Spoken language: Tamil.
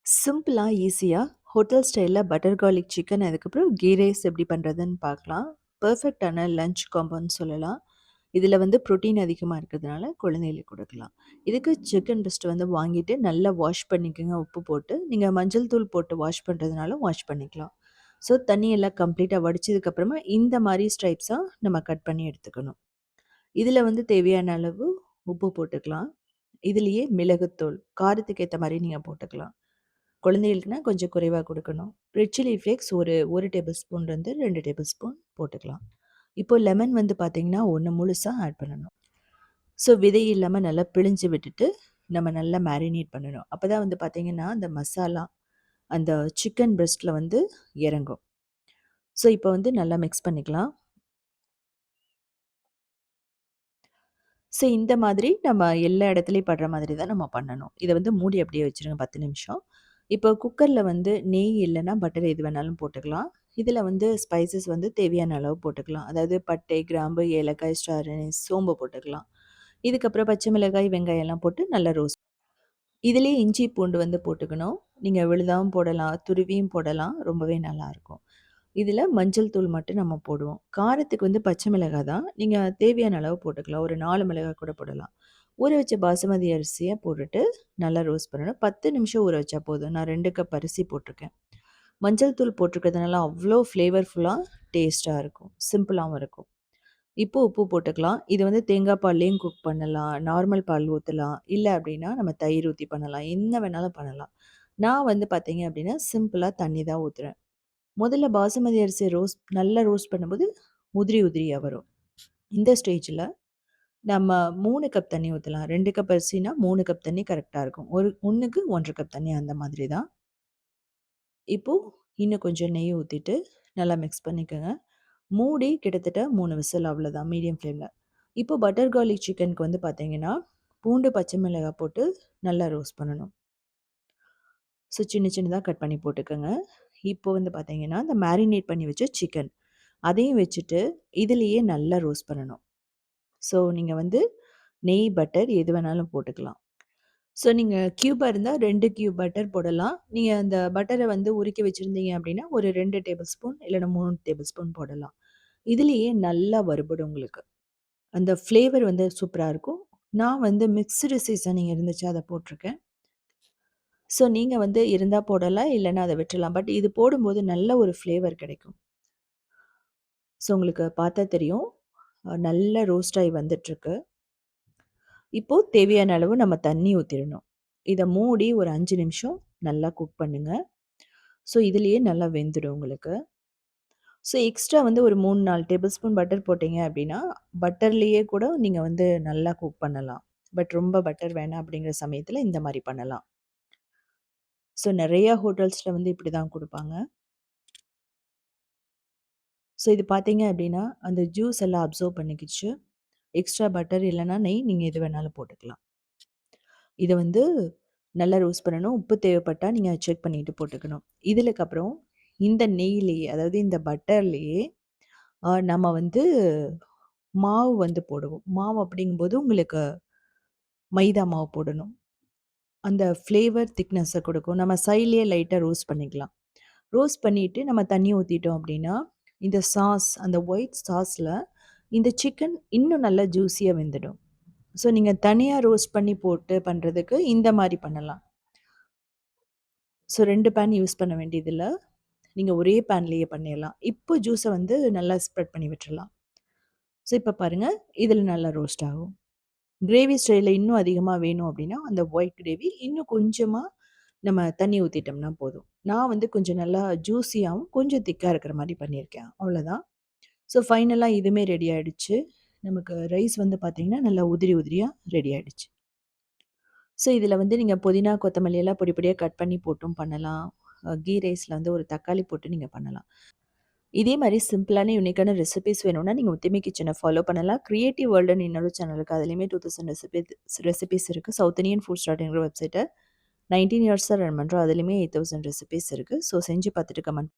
சிம்பிளா, ஈஸியா ஹோட்டல் ஸ்டைல்ல பட்டர் கார்லிக் சிக்கன், அதுக்கப்புறம் கீ ரைஸ் எப்படி பண்ணுறதுன்னு பார்க்கலாம். பெர்ஃபெக்ட்டான லஞ்ச் காம்போன்னு சொல்லலாம். இதில வந்து புரோட்டீன் அதிகமா இருக்கிறதுனால குழந்தைகளுக்கு கொடுக்கலாம். இதுக்கு சிக்கன் பிரஸ்ட் வந்து வாங்கிட்டு நல்லா வாஷ் பண்ணிக்கோங்க உப்பு போட்டு. நீங்க மஞ்சள் தூள் போட்டு வாஷ் பண்ணுறதுனாலும் வாஷ் பண்ணிக்கலாம். ஸோ தண்ணி எல்லாம் கம்ப்ளீட்டா வடிச்சதுக்கப்புறமா இந்த மாரி ஸ்ட்ரைப்ஸா நம்ம கட் பண்ணி எடுத்துக்கணும். இதில வந்து தேவையான அளவு உப்பு போட்டுக்கலாம். இதிலேயே மிளகுத்தூள் காரத்துக்கு ஏத்த மாரி நீங்க போட்டுக்கலாம். குழந்தைகளுக்குனா கொஞ்சம் குறைவா குடுக்கணும். ரெட் சில்லி ஃப்ளேக்ஸ் ஒரு 1 டேபிள் ஸ்பூன்லேருந்து 2 டேபிள் ஸ்பூன் போட்டுக்கலாம். இப்போ லெமன் வந்து பார்த்தீங்கன்னா, 1 முழுசா ஆட் பண்ணணும். ஸோ விதை இல்லாம நல்லா பிழிஞ்சு விட்டுட்டு, நம்ம நல்லா மேரினேட் பண்ணணும். அப்பதான் வந்து பார்த்தீங்கன்னா, அந்த மசாலா அந்த சிக்கன் பிரஸ்ட்ல வந்து இறங்கும். ஸோ இப்போ வந்து நல்லா மிக்ஸ் பண்ணிக்கலாம். ஸோ இந்த மாதிரி நம்ம எல்லா இடத்துலயும் படுற மாதிரி தான் நம்ம பண்ணணும். இத வந்து மூடி அப்படியே வச்சுருங்க 10 நிமிஷம். இப்போ குக்கர்ல வந்து நெய் இல்லன்னா பட்டர் எது வேணாலும் போட்டுக்கலாம். இதில வந்து ஸ்பைசஸ் வந்து தேவையான அளவு போட்டுக்கலாம். அதாவது பட்டை, கிராம்பு, ஏலக்காய், ஸ்டார் அனீஸ், சோம்பு போட்டுக்கலாம். இதுக்கப்புறம் பச்சை மிளகாய், வெங்காயம்லாம் போட்டு நல்லா ரோஸ்ட் இதிலேயே இஞ்சி, பூண்டு வந்து போட்டுக்கணும். நீங்க விழுதாவும் போடலாம், துருவியும் போடலாம். ரொம்பவே நல்லாயிருக்கும். இதில மஞ்சள் தூள் மட்டும் நம்ம போடுவோம். காரத்துக்கு வந்து பச்சை மிளகாய் தான். நீங்க தேவையான அளவு போட்டுக்கலாம். ஒரு 4 மிளகாய் கூட போடலாம். ஊற வச்ச பாசுமதி அரிசிய போட்டுட்டு நல்லா ரோஸ்ட் பண்ணணும். 10 நிமிஷம் ஊற வச்சா போதும். நான் 2 கப் அரிசி போட்டிருக்கேன். மஞ்சள் தூள் போட்டிருக்கிறதுனால அவ்ளோ ஃப்ளேவர்ஃபுல்லா டேஸ்ட்டா இருக்கும். சிம்பிளாவும் இருக்கும். இப்போ உப்பு போட்டுக்கலாம். இது வந்து தேங்காய் பால்லயும் குக் பண்ணலாம். Normal ball ஊத்தலாம். இல்ல அப்டின்னா நம்ம தயிர் ஊத்தி பண்ணலாம். என்ன வேணாலும் பண்ணலாம். நான் வந்து பார்த்தீங்க அப்டின்னா, சிம்பிளா தண்ணி தான் ஊத்துறேன். முதல்ல பாசுமதி அரிசிய நல்லா ரோஸ்ட் பண்ணும்போது உதிரி உதிரியா வரும். இந்த ஸ்டேஜ்ல நம்ம 3 கப் தண்ணி ஊத்தலாம். 2 கப் அரிசினா 3 கப் தண்ணி கரெக்ட்டா இருக்கும். 1க்கு 1 1/2 கப் தண்ணி அந்த மாதிரி தான். இப்போ இன்னும் கொஞ்சம் நெய் ஊத்திட்டு நல்லா மிக்ஸ் பண்ணிக்கோங்க. மூடி கிட்டத்தட்ட 3 விசில் அவ்வளோதான் மீடியம் ஃப்ளேம்ல. இப்போ பட்டர் கார்லிக் சிக்கனுக்கு வந்து பார்த்தீங்கன்னா, பூண்டு, பச்சை மிளகாய் போட்டு நல்லா ரோஸ்ட் பண்ணணும். ஸோ சின்ன சின்னதா கட் பண்ணி போட்டுக்கோங்க. இப்போ வந்து பார்த்தீங்கன்னா, இந்த மேரினேட் பண்ணி வச்ச சிக்கன் அதையும் வச்சுட்டு இதிலேயே நல்லா ரோஸ்ட் பண்ணணும். ஸோ நீங்க வந்து நெய், பட்டர் எது வேணாலும் போட்டுக்கலாம். ஸோ நீங்க கியூபா இருந்தா 2 கியூப் பட்டர் போடலாம். நீங்க அந்த பட்டர வந்து உருக்கி வச்சிருந்தீங்க அப்டின்னா, ஒரு 2 டேபிள் ஸ்பூன் இல்லன்னா 3 டேபிள் ஸ்பூன் போடலாம். இதிலேயே நல்லா வறுபடும் உங்களுக்கு. அந்த ஃப்ளேவர் வந்து சூப்பரா இருக்கும். நான் வந்து மிக்ஸ்டு சீசனிங் இருந்துச்சு அத போட்டுருக்கேன். ஸோ நீங்க வந்து இருந்தா போடலாம், இல்லன்னா அத விட்டுறலாம். பட் இது போடும்போது நல்ல ஒரு ஃப்ளேவர் கிடைக்கும். ஸோ உங்களுக்கு பார்த்தா தெரியும். நல்லா ரோஸ்ட் ஆயி வந்துட்டுருக்கு. இப்போ தேவையான அளவு நம்ம தண்ணி ஊத்திரணும். இத மூடி ஒரு 5 நிமிஷம் நல்லா குக் பண்ணுங்க. ஸோ இதுலயே நல்லா வெந்துடும் உங்களுக்கு. ஸோ எக்ஸ்ட்ரா வந்து ஒரு 3, 4 டேபிள் ஸ்பூன் பட்டர் போட்டீங்க அப்டின்னா, பட்டர்லேயே கூட நீங்க வந்து நல்லா குக் பண்ணலாம். பட் ரொம்ப பட்டர் வேணாம் அப்படிங்கிற சமயத்துல இந்த மாரி பண்ணலாம். ஸோ நெறைய ஹோட்டல்ஸ்ல வந்து இப்படி தான் குடுப்பாங்க. ஸோ இது பார்த்தீங்க அப்டின்னா, அந்த ஜூஸ் எல்லாம் அப்சர்வ் பண்ணிக்கிச்சு. எக்ஸ்ட்ரா பட்டர் இல்லன்னா நெய் நீங்க எது வேணாலும் போட்டுக்கலாம். இத வந்து நல்லா ரோஸ்ட் பண்ணணும். உப்பு தேவைப்பட்டா நீங்க செக் பண்ணிட்டு போட்டுக்கணும். இதுலக்கப்புறம் இந்த நெய்யிலேயே, அதாவது இந்த பட்டர்லேயே நம்ம வந்து மாவு வந்து போடுவோம். மாவு அப்படிங்கும்போது உங்களுக்கு மைதா மாவு போடணும். அந்த ஃப்ளேவர் திக்னஸ குடுக்கும். நம்ம சைட்லயே லைட்டா ரோஸ்ட் பண்ணிக்கலாம். ரோஸ்ட் பண்ணிட்டு நம்ம தண்ணி ஊத்திட்டோம் அப்படின்னா, இந்த சாஸ் அந்த ஒயிட் சாஸ்ல இந்த சிக்கன் இன்னும் நல்லா ஜூஸியா வெந்துடும். ஸோ நீங்க தனியா ரோஸ்ட் பண்ணி போட்டு பண்றதுக்கு இந்த மாரி பண்ணலாம். ஸோ 2 பேன் யூஸ் பண்ண வேண்டியதில்ல. நீங்க ஒரே பேன்லேயே பண்ணிறலாம். இப்போ ஜூஸ வந்து நல்லா ஸ்ப்ரெட் பண்ணி விட்டுறலாம். ஸோ இப்ப பாருங்க, இதில நல்லா ரோஸ்ட் ஆகும். கிரேவி ஸ்டைல்ல இன்னும் அதிகமா வேணும் அப்டின்னா, அந்த ஒயிட் கிரேவி இன்னும் கொஞ்சமா நம்ம தண்ணி ஊத்திட்டோம்னா போதும். நான் வந்து கொஞ்சம் நல்லா ஜூஸியாவும், கொஞ்சம் திக்கா இருக்கிற மாரி பண்ணியிருக்கேன். அவ்வளோதான். ஸோ ஃபைனலா இதுவுமே ரெடி ஆயிடுச்சு. நமக்கு ரைஸ் வந்து பார்த்தீங்கன்னா, நல்லா உதிரி உதிரியா ரெடி ஆயிடுச்சு. ஸோ இதில வந்து நீங்க புதினா, கொத்தமல்லி எல்லாம் பொடி பொடியா கட் பண்ணி போட்டும் பண்ணலாம். கீ ரைஸ்ல வந்து ஒரு தக்காளி போட்டு நீங்க பண்ணலாம். இதே மாரி சிம்பிளான யூனிக்கான ரெசிபீஸ் வேணும்னா, நீங்க உத்திமி கிச்சன ஃபாலோ பண்ணலாம். கிரியேட்டிவ் வேர்ல்டுன்னு இன்னொரு சேனல் இருக்கு. அதிலயுமே 2000 ரெசிபீஸ் இருக்கு. சவுத் இண்டியன் ஃபுட்ஸ் டாட்ங்கிற வெப்சைட்ட 19 இயர்ஸா ரன் பண்றோம். அதிலயுமே 8000 ரெசிபீஸ் இருக்கு. ஸோ செஞ்சு பார்த்துட்டு கமெண்ட்